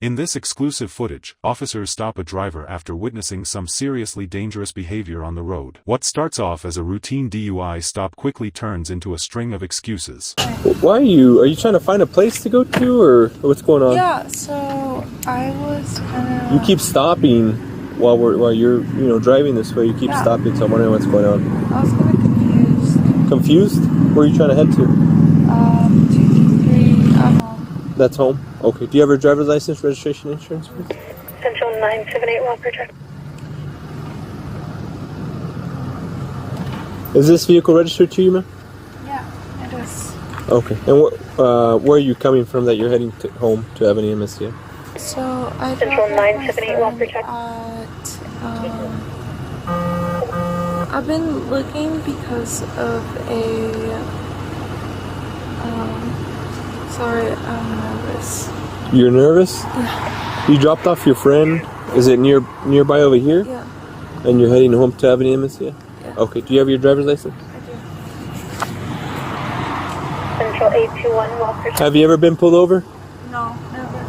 In this exclusive footage, officers stop a driver after witnessing some seriously dangerous behavior on the road. What starts off as a routine DUI stop quickly turns into a string of excuses. Why are you trying to find a place to go to, or what's going on? Yeah, so I was kind of... You keep stopping while you're driving this way. You keep stopping, so I'm wondering what's going on. I was kind of confused. Confused? Where are you trying to head to? 223 at home. That's home? Okay. Do you have your driver's license, registration, insurance, please? Central 978 Walker Drive. Is this vehicle registered to you, ma'am? Yeah, it is. Okay. And where are you coming from that you're heading home to Ebony and Messia? So I Central 978 Walker Drive. I've been looking because of a sorry, I'm nervous. You're nervous? Yeah. You dropped off your friend. Is it nearby over here? Yeah. And you're heading home to Ebony and Messia? Yeah. Okay. Do you have your driver's license? I do. Central 821 Walker Drive. Have you ever been pulled over? No, never.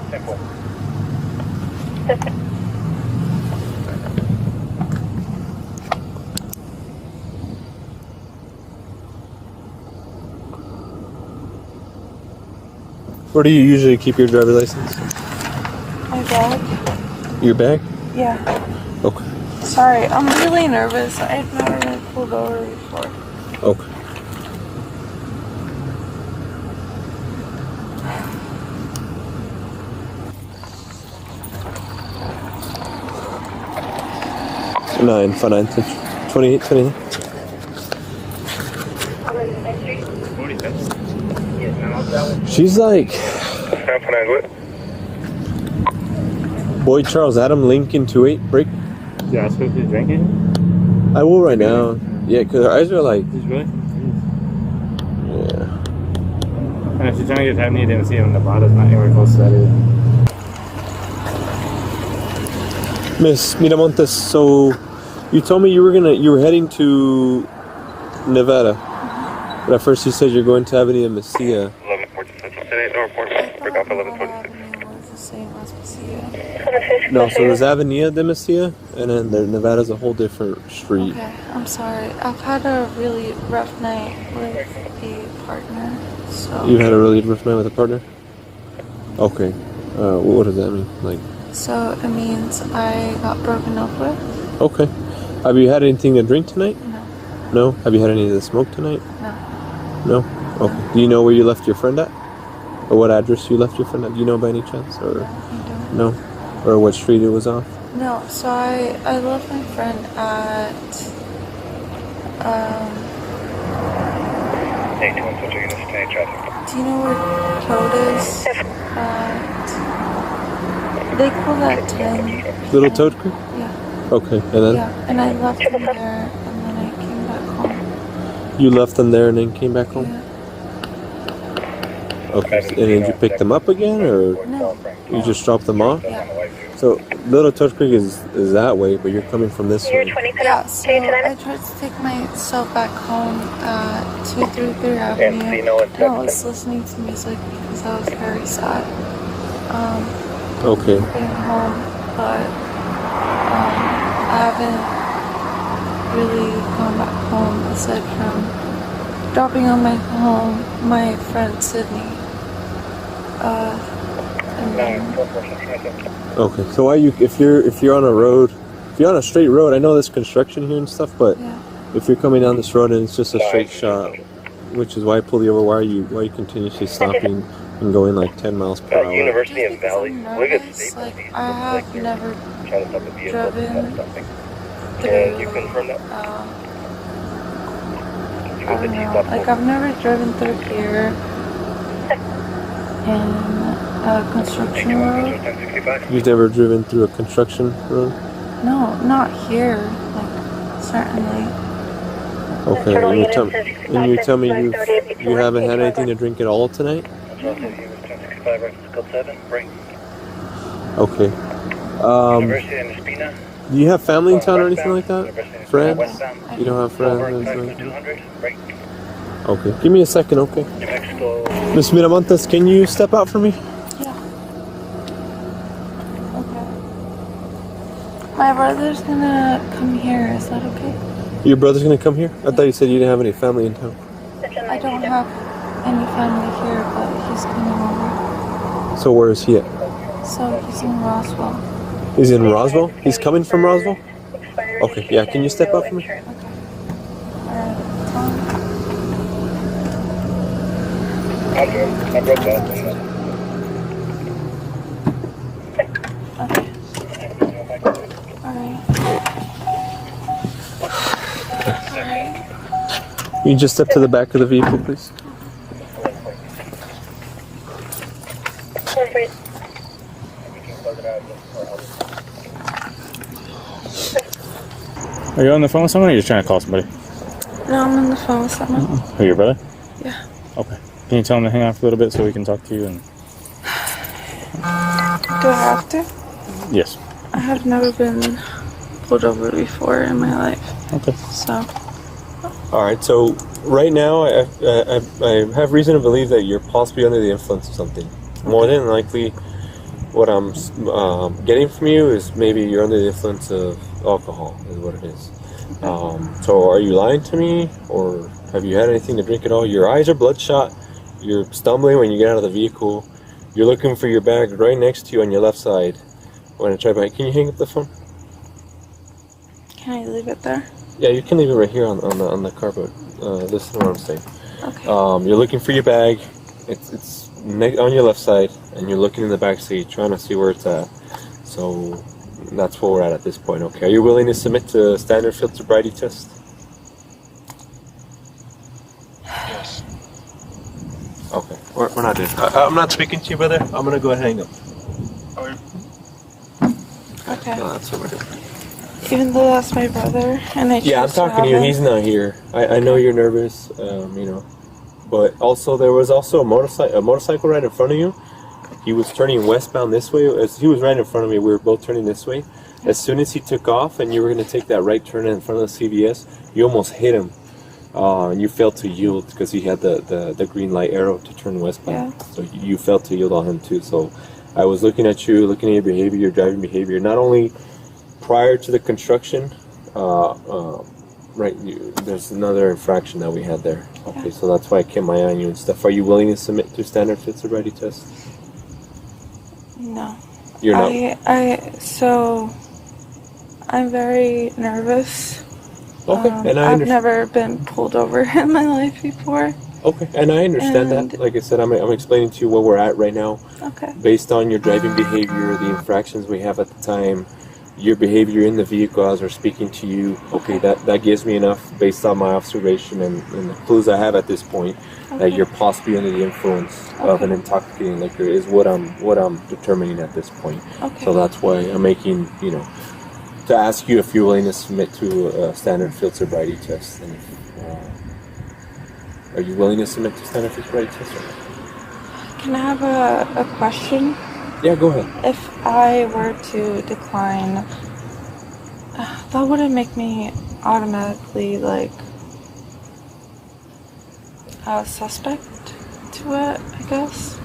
Simple. Where do you usually keep your driver's license? My bag? Your bag? Yeah. Okay. Sorry, I'm really nervous. I've never been pulled over before. Okay. Nine, 28, 29. She's like Boyd Charles Adam Lincoln 28 break. Yeah, I supposed to be drinking? I will right now. Yeah, because her eyes are like. He's really? Yeah. And if she's trying to get Tiffany, didn't see him in Nevada's not anywhere close to that either. Miss Miramontes, so you told me you were heading to Nevada. But at first you said you're going to Ebony and Messia. 1146. Was the same as Messia. No, so there's Avenida de Messia, and then Nevada's a whole different street. Okay, I'm sorry. I've had a really rough night with a partner, so... You had a really rough night with a partner? Okay. What does that mean? Like? So it means I got broken up with? Okay. Have you had anything to drink tonight? No. No? Have you had any to smoke tonight? No. No? Okay. Do you know where you left your friend at? Or what address you left your friend at? Do you know by any chance? Or I don't. no? Or what street it was off? No, so I left my friend at, do you know where Toad is? They call that 10. Little Toad Creek? Yeah. Okay, and then? Yeah, and I left them there, and then I came back home. You left them there and then came back home? Yeah. Okay, and did you pick them up again, or No. you just dropped them off? Yeah. So, Little Toad Creek is that way, but you're coming from this You're way. 20 Yeah, so I tried to take myself back home at 233 Avenue, and I was listening to music because I was very sad. Okay. Being home, but I haven't really gone back home aside from dropping on my friend Sydney. And then, Okay. So why if you're on a road, if you're on a straight road, I know there's construction here and stuff, but yeah. if you're coming down this road and it's just a straight shot, which is why I pulled you over, why are you continuously stopping and going like 10 miles per hour? University of Valley. Look at like, I have never driven through, You confirm that? I don't know, like I've never driven through here in a construction road. You've never driven through a construction road? No, not here, like, certainly. Okay, and you tell me you haven't had anything to drink at all tonight? Okay. Do you have family in town or anything like that? Friends? You don't have friends or anything like that? Okay, give me a second, okay? Miss Miramontes, can you step out for me? Yeah. My brother's gonna come here. Is that okay? Your brother's gonna come here? I thought you said you didn't have any family in town. I don't have any family here, but he's coming over. So where is he at? So he's in Roswell. He's in Roswell? He's coming from Roswell? Okay, yeah, can you step up for me? Okay. Tom. I broke that. Okay. Alright. Alright. Can you just step to the back of the vehicle, please? Are you on the phone with someone or are you just trying to call somebody? No, I'm on the phone with someone. Who, your brother? Yeah. Okay. Can you tell him to hang on for a little bit so we can talk to you? And Do I have to? yes. I have never been pulled over before in my life. Okay. So. Alright, so right now I have reason to believe that you're possibly under the influence of something. More than likely, what I'm getting from you is maybe you're under the influence of alcohol, is what it is. So are you lying to me, or have you had anything to drink at all? Your eyes are bloodshot. You're stumbling when you get out of the vehicle. You're looking for your bag right next to you on your left side. When I try by, can you hang up the phone? Can I leave it there? Yeah, you can leave it right here on the car, but listen to what I'm saying. Okay. You're looking for your bag. It's on your left side, and you're looking in the back seat, trying to see where it's at. So that's where we're at this point. Okay. Are you willing to submit to a standard field sobriety test? Yes. Okay. We're not doing. I'm not speaking to you, brother. I'm gonna go ahead and hang up. Okay. No, that's what we're doing. Even though that's my brother, and I Yeah, I'm chose talking to you. have He's him. not here. I know you're nervous, you know, but also there was also a motorcycle right in front of you. He was turning westbound this way. As he was right in front of me, we were both turning this way. As soon as he took off and you were going to take that right turn in front of the CVS, you almost hit him, and you failed to yield because he had the green light arrow to turn westbound. Yeah. So you failed to yield on him too. So I was looking at you, looking at your behavior, your driving behavior, not only prior to the construction, right, there's another infraction that we had there. Okay, so that's why I kept my eye on you and stuff. Are you willing to submit to standard fit sobriety test? No. You're not? So I'm very nervous. Okay, and I I've understand. never been pulled over in my life before. Okay, and I understand that. And- Like I said, I'm explaining to you where we're at right now. Okay. Based on your driving behavior, the infractions we have at the time, your behavior in the vehicle as we're speaking to you, okay, that gives me enough based on my observation and the clues I have at this point that you're possibly under the influence of an intoxicating liquor is what I'm determining at this point. Okay. So that's why I'm making, to ask you if you're willing to submit to a standard field sobriety test. And are you willing to submit to standard field sobriety test? Can I have a question? Yeah, go ahead. If I were to decline, that wouldn't make me automatically like a suspect to it, I guess.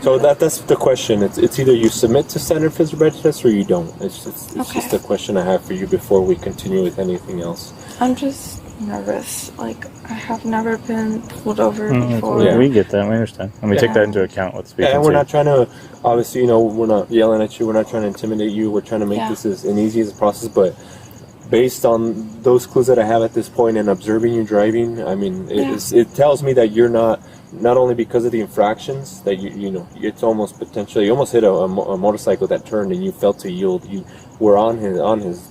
So that's the question. It's either you submit to standard field sobriety test or you don't. It's just a question I have for you before we continue with anything else. I'm just nervous. Like, I have never been pulled over before. Yeah, we get that. We understand. And we take that into account with speaking Yeah, and to we're you. not trying to, obviously, we're not yelling at you. We're not trying to intimidate you. We're trying to make this as easy as a process. But based on those clues that I have at this point and observing you driving, I mean, it tells me that you're not only because of the infractions that it's almost potentially, you almost hit a motorcycle that turned and you failed to yield. You were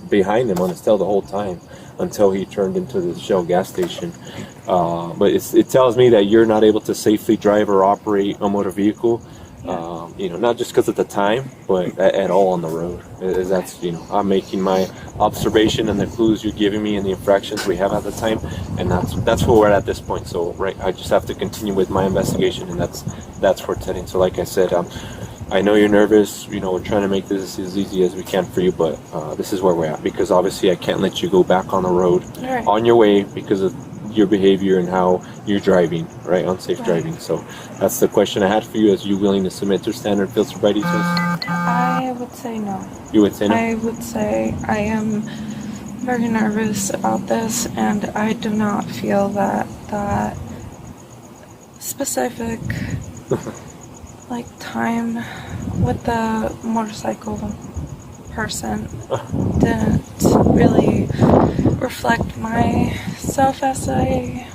behind him on his tail the whole time until he turned into the Shell gas station. But it tells me that you're not able to safely drive or operate a motor vehicle, not just because of the time, but at all on the road. That's, I'm making my observation and the clues you're giving me and the infractions we have at the time, and that's where we're at this point. So, right, I just have to continue with my investigation, and that's where it's heading. So, like I said, I know you're nervous. We're trying to make this as easy as we can for you, but this is where we're at, because obviously I can't let you go back on the road on your way because of your behavior and how you're driving, right? Unsafe driving. So that's the question I had for you. Is you willing to submit to standard field sobriety test? I would say no. You would say no? I would say I am very nervous about this, and I do not feel that specific like time with the motorcycle person didn't really reflect myself as a...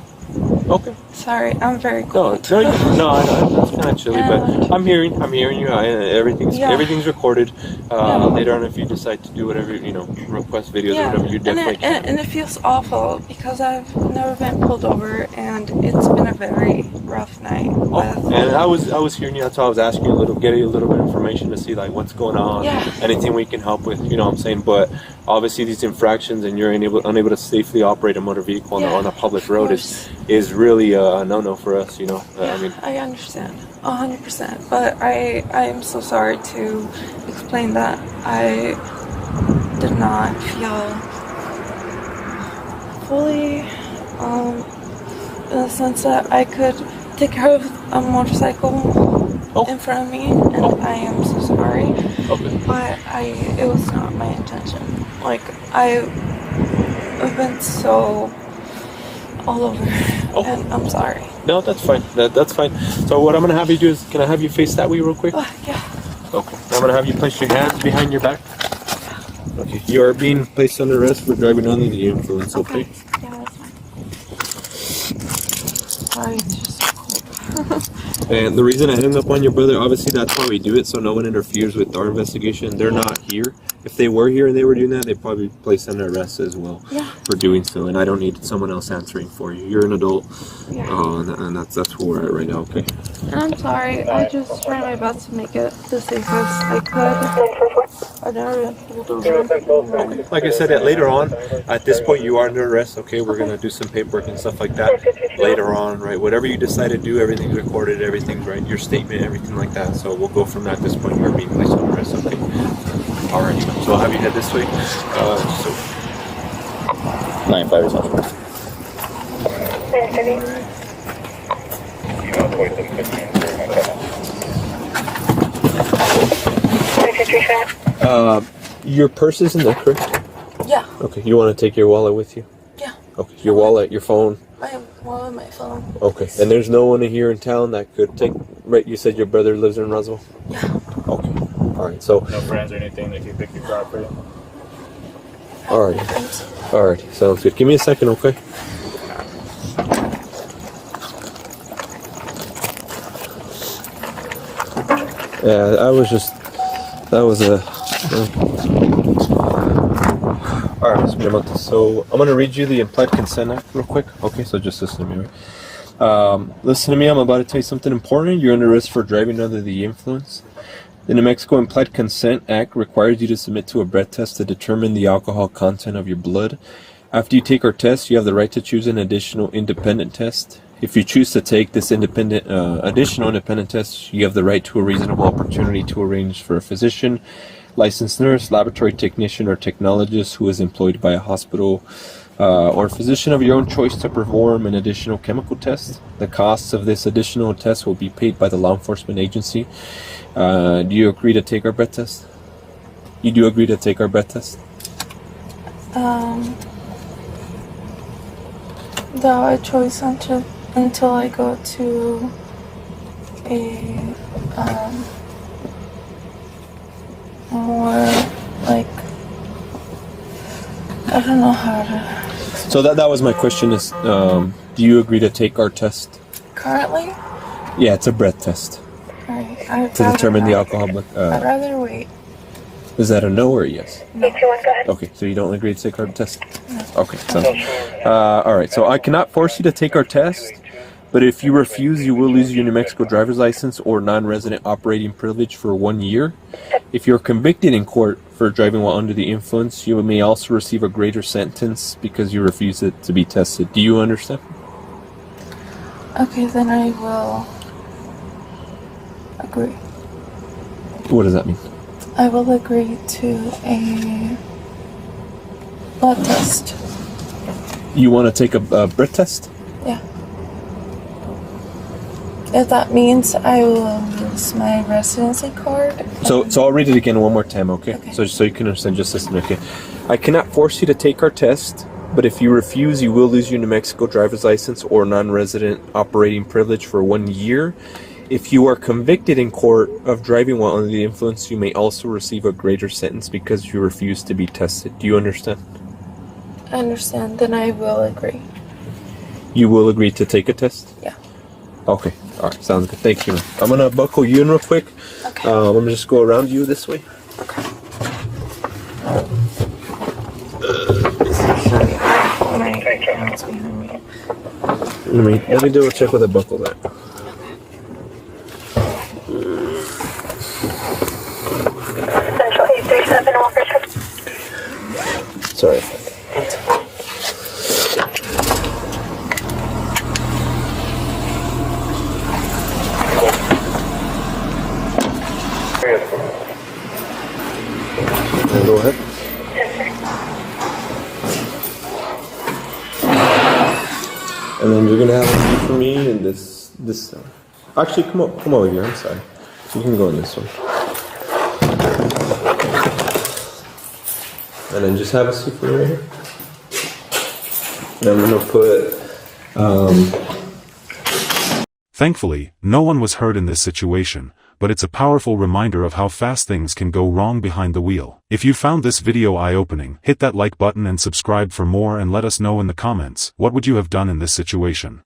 Okay. Sorry, I'm very No, cold. no, that's kind of chilly, but I'm hearing you. Everything's recorded. Later on, if you decide to do whatever, request videos or whatever, you definitely can. And it feels awful because I've never been pulled over, and it's been a very rough night. And I was hearing you. That's why I was asking you getting a little bit of information to see like what's going on, anything we can help with. You know what I'm saying? But obviously, these infractions and you're unable to safely operate a motor vehicle on a public road is really a no-no for us. I understand 100%, but I am so sorry to explain that I did not feel fully in the sense that I could take care of a motorcycle in front of me, and I am so sorry. Okay. But it was not my intention. Like, I've been so all over, and I'm sorry. No, that's fine. That's fine. So what I'm gonna have you do is, can I have you face that way real quick? Yeah. Okay. I'm gonna have you place your hands behind your back. Okay. You are being placed under arrest for driving under the influence. Okay. Yeah, that's fine. Sorry, it's just so cold. And the reason I hung up on your brother, obviously that's why we do it, so no one interferes with our investigation. They're not here. If they were here and they were doing that, they'd probably be placed under arrest as well for doing so. And I don't need someone else answering for you. You're an adult, and that's where we're at right now. Okay. And I'm sorry. I just tried my best to make it the safest I could. I've never been pulled over. Like I said, later on, at this point, you are under arrest. Okay, we're gonna do some paperwork and stuff like that later on, right? Whatever you decide to do, everything's recorded, everything's right, your statement, everything like that. So we'll go from that. At this point, you're being placed under arrest. Okay. All right. So I'll have you head this way. 9-5 or something. Your purse is in there, correct? Yeah. Okay. You want to take your wallet with you? Yeah. Okay. Your wallet, your phone. My wallet, my phone. Okay. And there's no one here in town that could take. Right. You said your brother lives in Roswell. Yeah. Okay. All right. So. No friends or anything that can pick your car up for you. All right. All right. Sounds good. Give me a second, okay? Yeah, that was a... Alright, Mr. Diamante, so I'm going to read you the Implied Consent Act real quick. Okay, so just listen to me, right? Listen to me, I'm about to tell you something important. You're under arrest for driving under the influence. The New Mexico Implied Consent Act requires you to submit to a breath test to determine the alcohol content of your blood. After you take our test, you have the right to choose an additional independent test. If you choose to take this additional independent test, you have the right to a reasonable opportunity to arrange for a physician, licensed nurse, laboratory technician, or technologist who is employed by a hospital or physician of your own choice to perform an additional chemical test. The costs of this additional test will be paid by the law enforcement agency. Do you agree to take our breath test? You do agree to take our breath test? The choice until I go to a more like, I don't know how to. So that was my question is, do you agree to take our test? Currently? Yeah, it's a breath test. Alright, To determine the alcohol. I'd rather wait. Is that a no or a yes? No. Okay, so you don't agree to take our test? Okay, so, alright, so I cannot force you to take our test, but if you refuse, you will lose your New Mexico driver's license or non-resident operating privilege for 1 year. If you're convicted in court for driving while under the influence, you may also receive a greater sentence because you refuse it to be tested. Do you understand? Okay, then I will agree. What does that mean? I will agree to a blood test. You want to take a breath test? Yeah. If that means I will lose my residency card. So I'll read it again one more time, okay? Okay. So you can understand just listen, okay? I cannot force you to take our test, but if you refuse, you will lose your New Mexico driver's license or non-resident operating privilege for 1 year. If you are convicted in court of driving while under the influence, you may also receive a greater sentence because you refuse to be tested. Do you understand? I understand, then I will agree. You will agree to take a test? Yeah. Okay. All right. Sounds good. Thank you. I'm going to buckle you in real quick. Okay. I'm going to just go around you this way. Okay. Let me do a check with a buckle there. Central 837 Walker. Sorry. Go ahead. And then you're gonna have a seat for me in this. Actually, come over here. I'm sorry. You can go in this one. And then just have a seat for me right here. And I'm gonna put. Thankfully, no one was hurt in this situation, but it's a powerful reminder of how fast things can go wrong behind the wheel. If you found this video eye-opening, hit that like button and subscribe for more, and let us know in the comments, what would you have done in this situation?